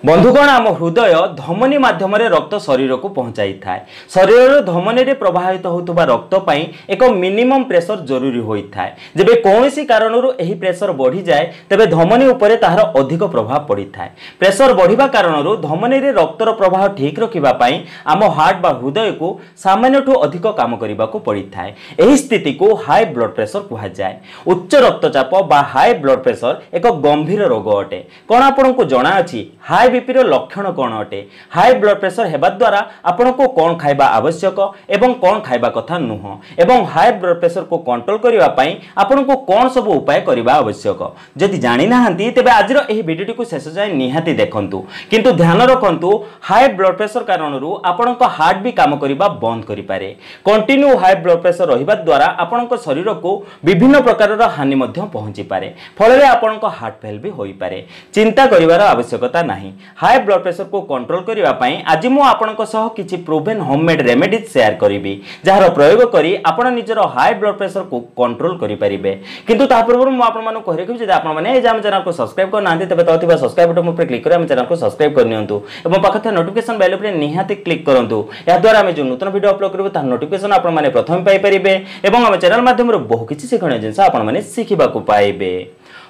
बंधुगण आम हृदय धमनी माध्यम रक्त शरीर को पहुंचाई थाए। शरीर धमनी रे प्रवाहित होतुबा रक्त पाई एक मिनिमम प्रेशर जरूरी होता है। जेबे कौनसी कारणरू एही प्रेशर बढ़ी जाए तेबे धमनी उपरे ताहार अधिक प्रभाव पड़ी थाए। प्रेशर बढ़िबा कारणरू धमनी रे रक्तर प्रवाह ठीक रखिबा पाई आम हार्ट बा हृदय को सामान्यठू अधिक काम करिबा को पड़ी थाए। एही स्थिति को हाई ब्लड प्रेशर कहा जाए। उच्च रक्तचाप बा हाई ब्लड प्रेशर एक गंभीर रोग अटे। कोन आपनको जणा अछि हाई बीपी रो लक्षण कौन अटे? हाई ब्लड प्रेशर हेबा द्वारा आपनको कौन खाइबा आवश्यक एवं कौन खाइबा कथा नुह एवं हाई ब्लड प्रेशर को कंट्रोल करिबा पई आपनको कौन सब उपाय करिबा आवश्यक। जदि जानि नाहंती तेबे आजिर एही वीडियोटी को शेष जाय निहाती देखंतु, किंतु ध्यान रखंतु हाई ब्लड प्रेशर कारणरू आपनको हार्ट भी काम करिबा बंद करि पारे। कंटिन्यू हाई ब्लड प्रेशर रहिबा द्वारा आपनको शरीर को विभिन्न प्रकार रो हानि मध्य पहुंची पारे। फलरे आपनको हार्ट फेल भी होई पारे। चिंता करिवार आवश्यकता नाही। हाई ब्लड प्रेशर को कंट्रोल करिबा पई आज मु आपनको सह किछि प्रूवन होममेड रेमेडीज शेयर करिबी, जहार प्रयोग करी आपण निजर हाई ब्लड प्रेशर को कंट्रोल करि परिबे। किंतु ता पूर्व मु आपण मानु कहि रखिबि जे आपण माने ए जाम चैनल को सब्सक्राइब कर नांती तबे तथिबा सब्सक्राइब बटन ऊपर क्लिक करी हम चैनल को सब्सक्राइब कर नियंतु एवं पाखथे नोटिफिकेशन बेल ऊपर निहाती क्लिक करंतु। या द्वारा हम जो नूतन वीडियो अपलोड करबो ता नोटिफिकेशन आपण माने प्रथम पाई परिबे एवं हम चैनल माध्यम रे बहु किछि शिखणीय जिंस आपण माने सिखिबा को पाइबे।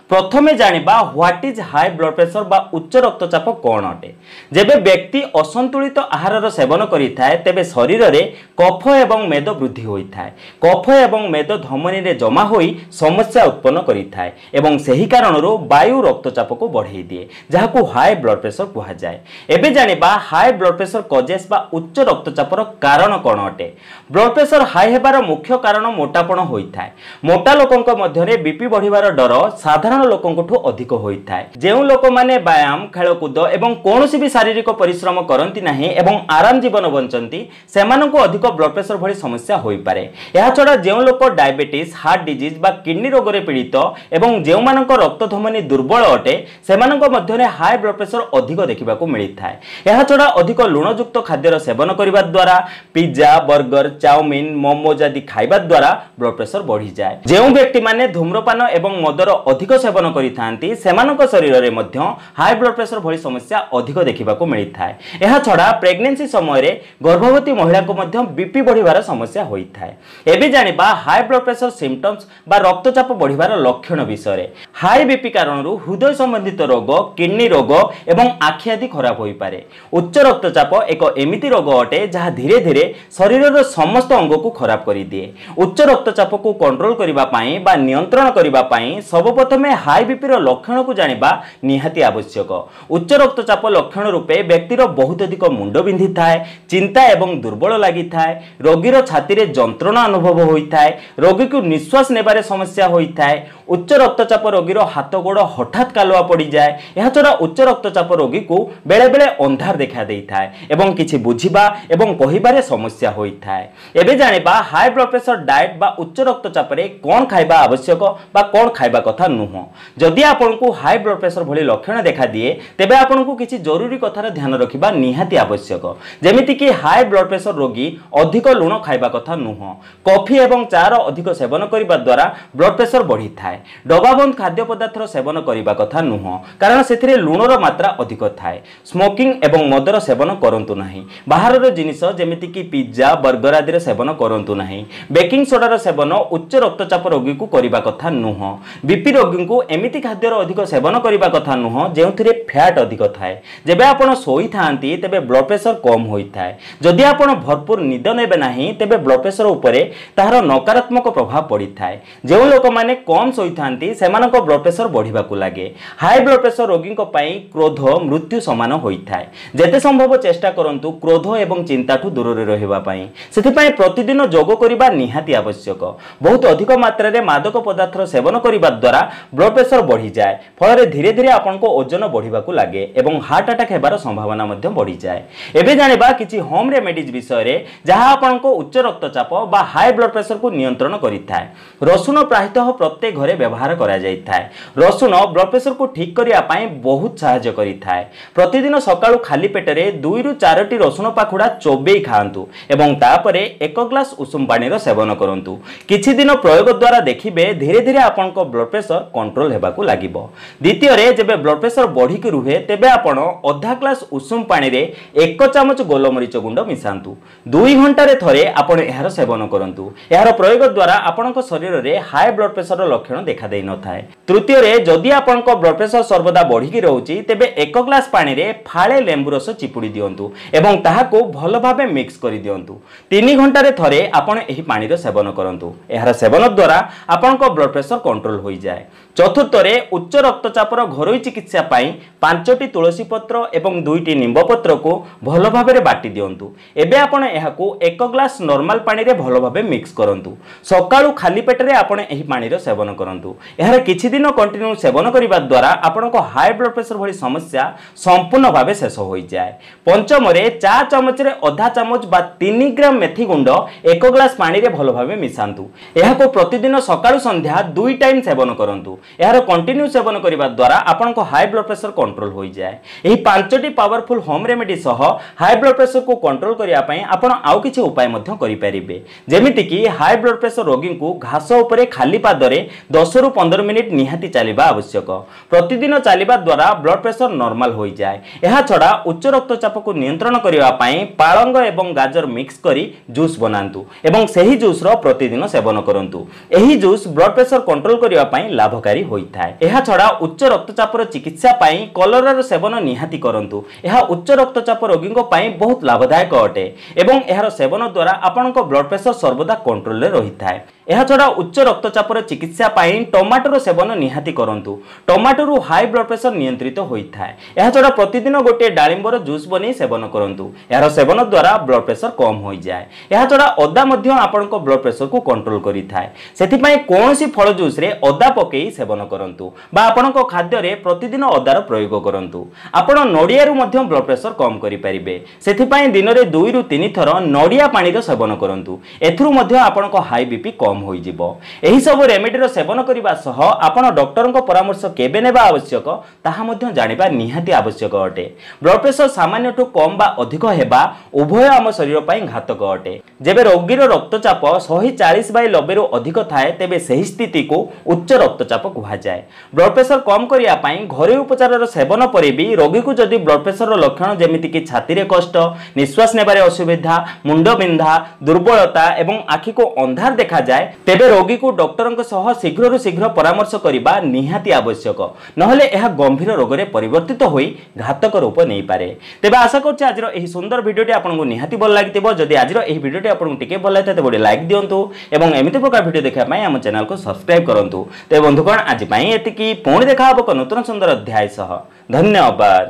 प्रथमे जानिबा what is high blood pressure बा उच्च रक्तचाप कौन अटे। जेबे व्यक्ति असंतुलित आहार सेवन करिथाए तेबे शरीर रे कफ एवं मेद वृद्धि होइथाए। कफ एवं मेद धमनी रे जमा होई समस्या उत्पन्न करिथाए एवं सेही कारणरो वायु रक्तचाप को बढ़ाई दिए, जाहाकू हाई ब्लड प्रेशर कहा जाए। एबे जानिबा हाई ब्लड प्रेशर कजेस बा उच्च रक्तचापर कारण कौन अटे। ब्लड प्रेशर हाई हेबार मुख्य कारण मोटापण होइथाए। मोटा लोकंक मध्यरे बीपी बढ़िबार डर साधारण लोकंठू अधिक होता है। जो लोक माने व्यायाम खेलकूद एवं कौन भी शारीरिक परिश्रम करती नहीं एवं आराम जीवन बंचती सेमानंकु अधिक ब्लड प्रेशर भली समस्या होई पारे। या छड़ा जो लोक डायबिटीज हार्ट डिजीज बा किडनी रोग रे पीड़ित एवं जो मानक रक्त धमनी दुर्बल अटे सेमानंक मध्यरे हाई ब्लड प्रेशर अधिक देखा मिलता है। या छड़ा अधिक लुणयुक्त खाद्यर सेवन करने द्वारा पिज्जा बर्गर चाउमिन मोमोज आदि खाइबा द्वारा ब्लड प्रेशर बढ़ी जाए। जो व्यक्ति माने धूम्रपान एवं मदर अधिक सेवन करिथांती सेमानक शरीर रे मध्य हाई ब्लड प्रेशर भली समस्या अधिक देखा मिलता है। यह छड़ा प्रेगनेंसी समय रे गर्भवती महिला को मध्य बीपी बढ़िबार समस्या होता है। एबे जानिबा हाई ब्लड प्रेशर सिम्पटम्स बा रक्तचाप बढ़िबार लक्षण विषय रे। हाई बीपी कारणरू हृदय संबंधित रोग किडनी रोग एवं आखि आदि खराब होई पारे। उच्च रक्तचाप एक एमिति रोग अटे जहा धीरे धीरे शरीर रो समस्त अंग को खराब करि दिए। उच्च रक्तचाप को कंट्रोल करिबा पई बा नियंत्रण करिबा पई सर्वप्रथमे हाई बीपी रो लक्षण को जानिबा निहाती आवश्यक। उच्च रक्तचाप लक्षण रूपे व्यक्तिर बहुत अधिक मुंड बिंधि थाए, चिंता एवं दुर्बल लागि थाए, रोगीर छाती रे जंत्रणा अनुभव होई थाए, रोगी को निश्वास नेबारे समस्या होई थाए। उच्च रक्तचाप रोगीर हाथ गोड़ हठात कालुआ पड़ी जाए। यह छड़ा उच्च रक्तचाप रोगी को बेले बेले अंधार देखा देई थाए एवं किछि बुझिबा एवं कहिबारे समस्या होई थाए। एबे जानिबा हाई ब्लड प्रेशर डाइट बा उच्च रक्तचाप रे कोन खाइबा आवश्यक बा कोन खाइबा कथा नुह। जदि आपको हाई ब्लड प्रेशर भली लक्षण देखा दिए तेबे आपको किसी जरूरी कथार ध्यान रखिबा निहाती आवश्यक। जेमिति कि हाई ब्लड प्रेशर रोगी अधिक लुण खाइबा कथा नुह। कॉफी एवं चार अधिक सेवन करिबा द्वारा ब्लड प्रेशर बढ़ी थाए। डबाबंद खाद्य पदार्थ सेवन करिबा कथा नुह, कारण सेथिरे लुणर मात्रा अधिक थाए। स्मोकिंग एवं मदर सेवन करंतु नाही। बाहरर जिनिस जेमिति कि पिज्जा बर्गर आदि सेवन करंतु नाही। बेकिंग सोडार सेवन उच्च रक्तचाप रोगी को करिबा कथा नुह। बीपी रोगी को एमिति खाद्यर अधिक सेवन करिबा कथा नुह जेउथिरे फैट अधिक थाए। जेबे आपण सोई थांती तेबे ब्लड प्रेशर कम होई थाए। जदि आपण भरपूर निद नेबे नाही तेबे ब्लड प्रेशर उपरे ताहार नकारात्मक प्रभाव पड़ी थाए। जो लोक माने कम सोई थांती सेमानक ब्लड प्रेशर बढ़िबा को लागे। हाई ब्लड प्रेशर रोगी को पई क्रोध मृत्यु समान होई थाए। जेते संभव चेष्टा करंतु क्रोध एवं चिंताठू दूर रे रहिबा पई। सेति पई प्रतिदिन योग करिबा निहाती आवश्यक। बहुत अधिक मात्रा रे मादक पदार्थ सेवन करिबा द्वारा ब्लड प्रेशर बढ़ी जाए। फल धीरे धीरे आपको ओजन बढ़िबा को लागे एवं हार्ट अटैक हेबार संभावना मध्य बढ़ी जाए। एबे जानिबा किछि होम रेमेडीज विषय रे जहा आपको उच्च रक्तचाप बा हाई ब्लड प्रेशर को नियंत्रण करिथाए। रसुण प्रायतः प्रत्येक घरे व्यवहार करा जाइथाए। रसुण ब्लड प्रेशर को ठीक करिया पई बहुत सहायता करिथाए। प्रतिदिन सकाळु खाली पेटरे 2 रु 4 टी रसुण पाखुडा चोबेई खाआंतु एवं तापरे 1 ग्लास उषुम पानी रो सेवन करंतु। किछि दिन प्रयोग द्वारा देखिबे धीरे धीरे आपको ब्लड प्रेशर कंट्रोल कंट्रोल हेबाकू लागिबो। द्वितीय रे जेबे ब्लड प्रेशर बढ़ी के रुहे तेबे आपण अधा ग्लास उषुम पानी रे 1 चमच गोलमरीच गुंड मिसांतु। 2 घंटा रे थरे आपण एहार सेवन करंतु। एहार प्रयोग द्वारा आपणक शरीर रे हाई ब्लड प्रेशर लक्षण देखा देई न थाए। तृतीय रे जदि आपणक ब्लड प्रेशर सर्वदा बढ़ी के रहउची तेबे 1 ग्लास पानी रे फाळे लेंबु रस चिपुडी दियंतु एवं ताहाको भलो भाबे मिक्स करि दियंतु। 3 घंटा रे थरे आपण एही पानी रो सेवन करंतु। एहार सेवन द्वारा आपणक ब्लड प्रेशर कंट्रोल होई जाय। चतुर्थ रे उच्च रक्तचापर घरोई चिकित्सा पाई 5टी तुलसी पत्र एवं 2टी निंब पत्र को भलो भाबे बाटी दियंतु। एबे आपण एहाकू 1 ग्लास नॉर्मल पानी रे भलो भाबे मिक्स करंतु। सकाळू खाली पेट रे आपण एही पानी रो सेवन करंतु। एहार किछि दिन कंटिन्यू सेवन करिबा द्वारा आपनको हाई ब्लड प्रेशर भली समस्या संपूर्ण भाबे शेष होई जाय। पंचम रे चा चमच रे आधा चमच बा 3 ग्राम मेथी गुंड 1 ग्लास पानी रे भलो भाबे मिसांतु। एहाको प्रतिदिन सकाळू संध्या 2 टाइम सेवन करंतु। एहार कंटिन्यू सेवन करिबा द्वारा आपनको हाई ब्लड प्रेशर कंट्रोल होई जाय। एही 5टी पावरफुल होम रेमेडी सह हाई ब्लड प्रेशर को कंट्रोल करिया पई आपण आउ किछि उपाय मध्य करि परिबे। जेमिति कि हाई ब्लड प्रेशर रोगी को घास उपरे खाली पादरे 10 रु 15 मिनिट निहाती चलिबा आवश्यक। प्रतिदिन चलिबा द्वारा ब्लड प्रेशर नॉर्मल होई जाय। एहा छडा उच्च रक्तचाप को नियंत्रण करिया पई पालंग एवं गाजर मिक्स करी जूस बनांतु एवं सही जूस रो प्रतिदिन सेवन करंतु। एही जूस ब्लड प्रेशर कंट्रोल करिया पई लाभकारी होई थाए। एहा छडा उच्च रक्तचाप रो चिकित्सा पई कलरा रो सेवन निहाती करंतु। एहा उच्च रक्तचाप रोगी को पई बहुत लाभदायक अटे एवं एहार सेवन द्वारा आपनको ब्लड प्रेशर सर्वदा कंट्रोल रे रही थाए। एहा छडा उच्च रक्तचाप रो चिकित्सा पई टमाटो रो सेवन निहाती करंतु। टमाटो रो हाई ब्लड प्रेशर नियंत्रित होई थाए। एहा छडा प्रतिदिन गोटे डाळिंबर जूस बनी सेवन करंतु। एहार सेवन द्वारा ब्लड प्रेशर कम होई जाय। एहा छडा अदा मध्य आपनको ब्लड प्रेशर को कंट्रोल करि थाए। सेति पई कोनोसी फल जूस रे अदा पकेई सेवन करंतु बा आपनको खाद्य रे प्रतिदिन अदार प्रयोग करंतु। आपण नडिया रु मध्य ब्लड प्रेशर कम करि परिबे। सेति पई दिन रे 2 रु 3 थर नडिया पानी रो सेवन करंतु। एथुरु मध्य आपनको हाई बीपी कम होई जिवो। एही सब रेमेडी रो सेवन करिबा सह आपण डॉक्टर को परामर्श केबे नेबा आवश्यक ताहा मध्य जानिबा निहाती आवश्यक अटे। ब्लड प्रेशर सामान्य ठु कम बा अधिक हेबा उभय आम शरीर पई घातक अटे। जेबे रोगी रो रक्तचाप 140/90 रु अधिक थाए तेबे सही स्थिति को उच्च रक्तचाप कहा जाय। ब्लड प्रेशर कम करिया पई घरोई उपचार रो सेवन परे भी रोगी को जदि ब्लड प्रेशर रो लक्षण जेमिति कि छाती रे कष्ट, निश्वास नेबारे असुविधा, मुंड बिंधा, दुर्बलता एवं आखि को अंधार देखा जाय तेबे रोगी को डॉक्टर सह शीघ्र शीघ्र परामर्श करिबा निहाती आवश्यक। नहले एहा गंभीर रोग रे परिवर्तित होई घातक रूप नै पारे। तेबे आशा करछि आजिर एही सुंदर भिडियोटी आपनकु निहाती भल लागितिबो। जदि आजिर एही भिडियोटी आपनकु टिके भल लागते तेबे लाइक दियंतु एवं एमिति प्रकार भिडियो देखा पई हम चैनल को सब्सक्राइब करंतु। ते बंधुगण आज पई एतिकी पुणी देखा हबो नूतन सुंदर अध्याय सह। धन्यवाद।